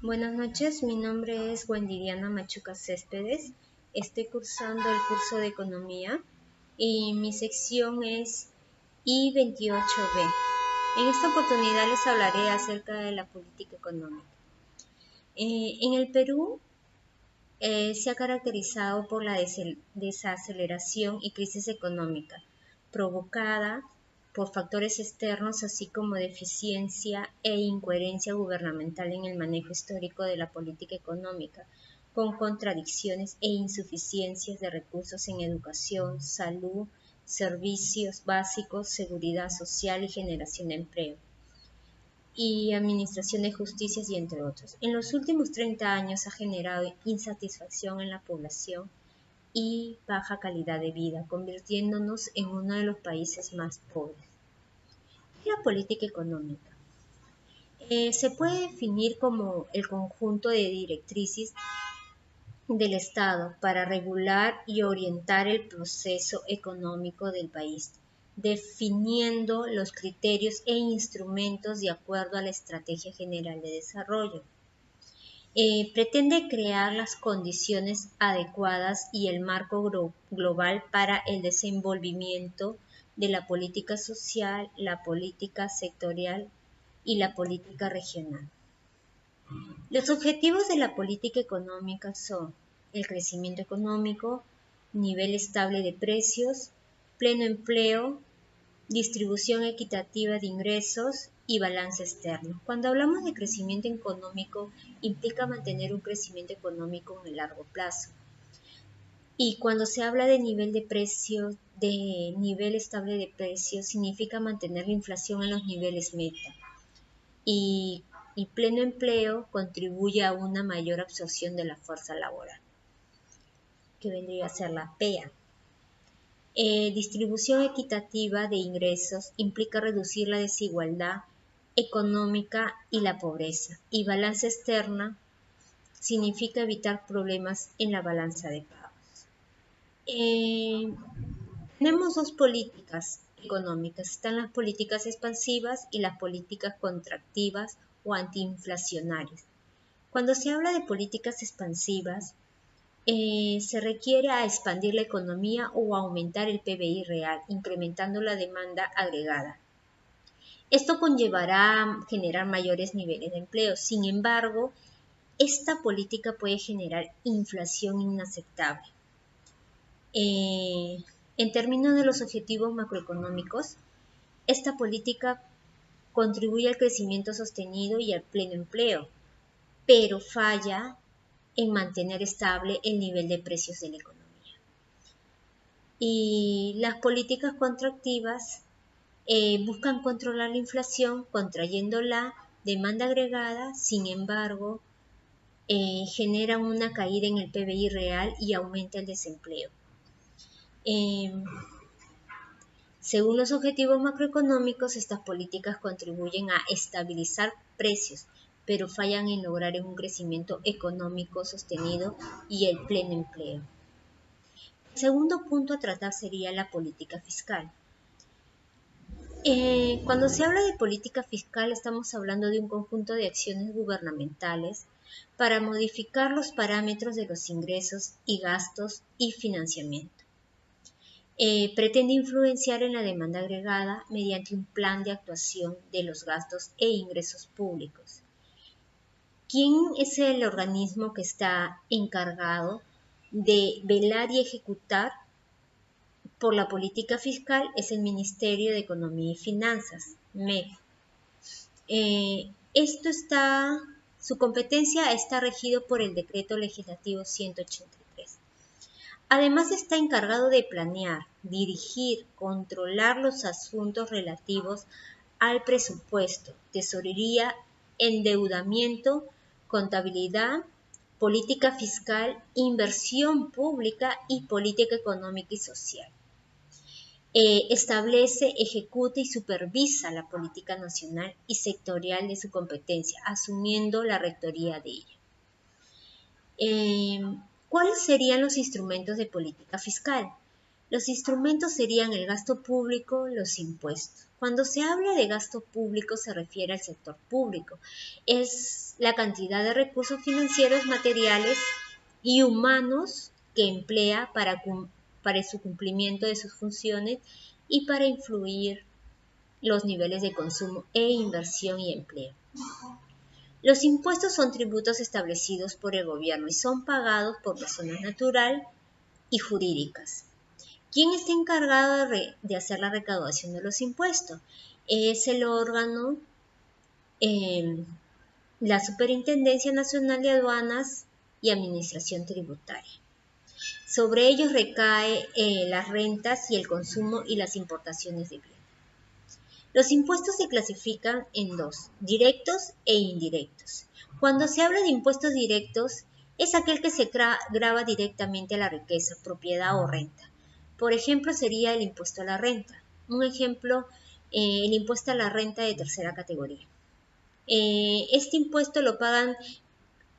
Buenas noches, mi nombre es Wendy Diana Machuca Céspedes. Estoy cursando el curso de Economía y mi sección es I28B. En esta oportunidad les hablaré acerca de la política económica. En el Perú se ha caracterizado por la desaceleración y crisis económica provocada por factores externos, así como deficiencia e incoherencia gubernamental en el manejo histórico de la política económica, con contradicciones e insuficiencias de recursos en educación, salud, servicios básicos, seguridad social y generación de empleo, y administración de justicias y entre otros. En los últimos 30 años ha generado insatisfacción en la población y baja calidad de vida, convirtiéndonos en uno de los países más pobres. La política económica se puede definir como el conjunto de directrices del Estado para regular y orientar el proceso económico del país, definiendo los criterios e instrumentos de acuerdo a la Estrategia General de Desarrollo. Pretende crear las condiciones adecuadas y el marco global para el desenvolvimiento de la política social, la política sectorial y la política regional. Los objetivos de la política económica son el crecimiento económico, nivel estable de precios, pleno empleo, distribución equitativa de ingresos y balance externo. Cuando hablamos de crecimiento económico, implica mantener un crecimiento económico en el largo plazo. Y cuando se habla de nivel de precios, de nivel estable de precios, significa mantener la inflación en los niveles meta. Y pleno empleo contribuye a una mayor absorción de la fuerza laboral, que vendría a ser la PEA. Distribución equitativa de ingresos implica reducir la desigualdad económica y la pobreza. Y balance externa significa evitar problemas en la balanza de pagos. Tenemos dos políticas económicas. Están las políticas expansivas y las políticas contractivas o antiinflacionarias. Cuando se habla de políticas expansivas, se requiere a expandir la economía o aumentar el PBI real, incrementando la demanda agregada. Esto conllevará a generar mayores niveles de empleo. Sin embargo, esta política puede generar inflación inaceptable. En términos de los objetivos macroeconómicos, esta política contribuye al crecimiento sostenido y al pleno empleo, pero falla en mantener estable el nivel de precios de la economía. Y las políticas contractivas buscan controlar la inflación contrayendo la demanda agregada, sin embargo, generan una caída en el PBI real y aumenta el desempleo. Según los objetivos macroeconómicos, estas políticas contribuyen a estabilizar precios, pero fallan en lograr un crecimiento económico sostenido y el pleno empleo. El segundo punto a tratar sería la política fiscal. Cuando se habla de política fiscal, estamos hablando de un conjunto de acciones gubernamentales para modificar los parámetros de los ingresos y gastos y financiamiento. Pretende influenciar en la demanda agregada mediante un plan de actuación de los gastos e ingresos públicos. ¿Quién es el organismo que está encargado de velar y ejecutar por la política fiscal? Es el Ministerio de Economía y Finanzas, MEF. Su competencia está regido por el Decreto Legislativo 183. Además está encargado de planear, dirigir, controlar los asuntos relativos al presupuesto, tesorería, endeudamiento, contabilidad, política fiscal, inversión pública y política económica y social. Establece, ejecuta y supervisa la política nacional y sectorial de su competencia, asumiendo la rectoría de ella. ¿Cuáles serían los instrumentos de política fiscal? Los instrumentos serían el gasto público, los impuestos. Cuando se habla de gasto público se refiere al sector público. Es la cantidad de recursos financieros, materiales y humanos que emplea para su cumplimiento de sus funciones y para influir los niveles de consumo e inversión y empleo. Los impuestos son tributos establecidos por el gobierno y son pagados por personas naturales y jurídicas. ¿Quién está encargado de hacer la recaudación de los impuestos? Es el órgano, la Superintendencia Nacional de Aduanas y Administración Tributaria. Sobre ellos recae las rentas y el consumo y las importaciones de bienes. Los impuestos se clasifican en dos, directos e indirectos. Cuando se habla de impuestos directos, es aquel que se grava directamente a la riqueza, propiedad o renta. Por ejemplo, sería el impuesto a la renta. Un ejemplo, el impuesto a la renta de tercera categoría. Este impuesto lo pagan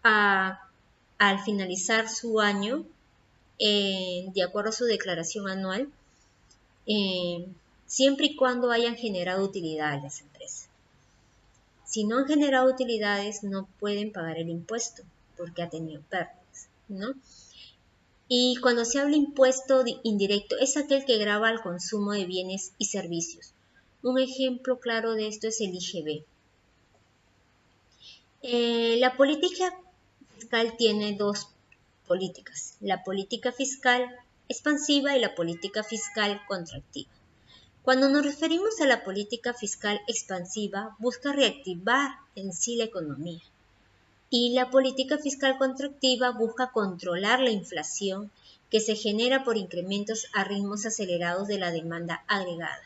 al finalizar su año, de acuerdo a su declaración anual, siempre y cuando hayan generado utilidad a las empresas. Si no han generado utilidades, no pueden pagar el impuesto porque ha tenido pérdidas, ¿no? Y cuando se habla de impuesto indirecto, es aquel que grava al consumo de bienes y servicios. Un ejemplo claro de esto es el IGB. La política fiscal tiene dos políticas, la política fiscal expansiva y la política fiscal contractiva. Cuando nos referimos a la política fiscal expansiva, busca reactivar en sí la economía. Y la política fiscal contractiva busca controlar la inflación que se genera por incrementos a ritmos acelerados de la demanda agregada.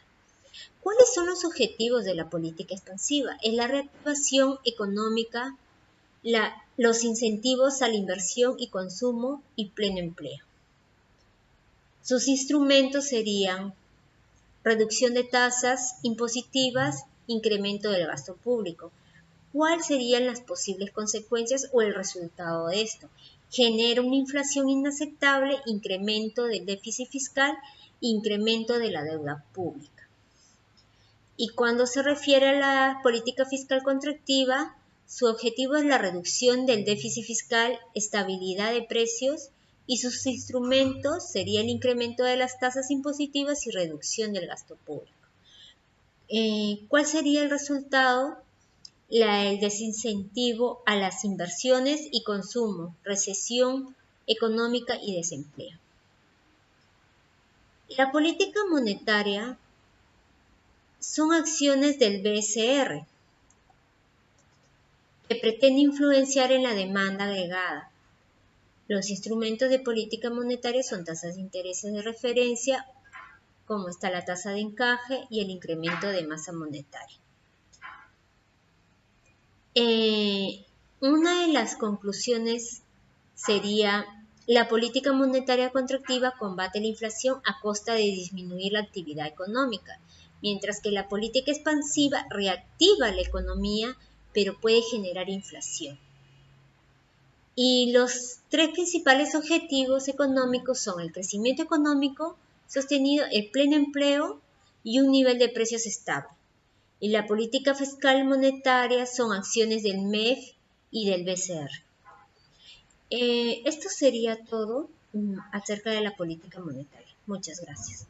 ¿Cuáles son los objetivos de la política expansiva? Es la reactivación económica, los incentivos a la inversión y consumo y pleno empleo. Sus instrumentos serían reducción de tasas impositivas, incremento del gasto público. ¿Cuáles serían las posibles consecuencias o el resultado de esto? Genera una inflación inaceptable, incremento del déficit fiscal, incremento de la deuda pública. Y cuando se refiere a la política fiscal contractiva, su objetivo es la reducción del déficit fiscal, estabilidad de precios y sus instrumentos sería el incremento de las tasas impositivas y reducción del gasto público. ¿Cuál sería el resultado? El desincentivo a las inversiones y consumo, recesión económica y desempleo. La política monetaria son acciones del BCR que pretende influenciar en la demanda agregada. Los instrumentos de política monetaria son tasas de intereses de referencia, como está la tasa de encaje y el incremento de masa monetaria. Una de las conclusiones sería: la política monetaria contractiva combate la inflación a costa de disminuir la actividad económica, mientras que la política expansiva reactiva la economía, pero puede generar inflación. Y los tres principales objetivos económicos son el crecimiento económico sostenido, el pleno empleo y un nivel de precios estable. Y la política fiscal monetaria son acciones del MEF y del BCR. Esto sería todo acerca de la política monetaria. Muchas gracias.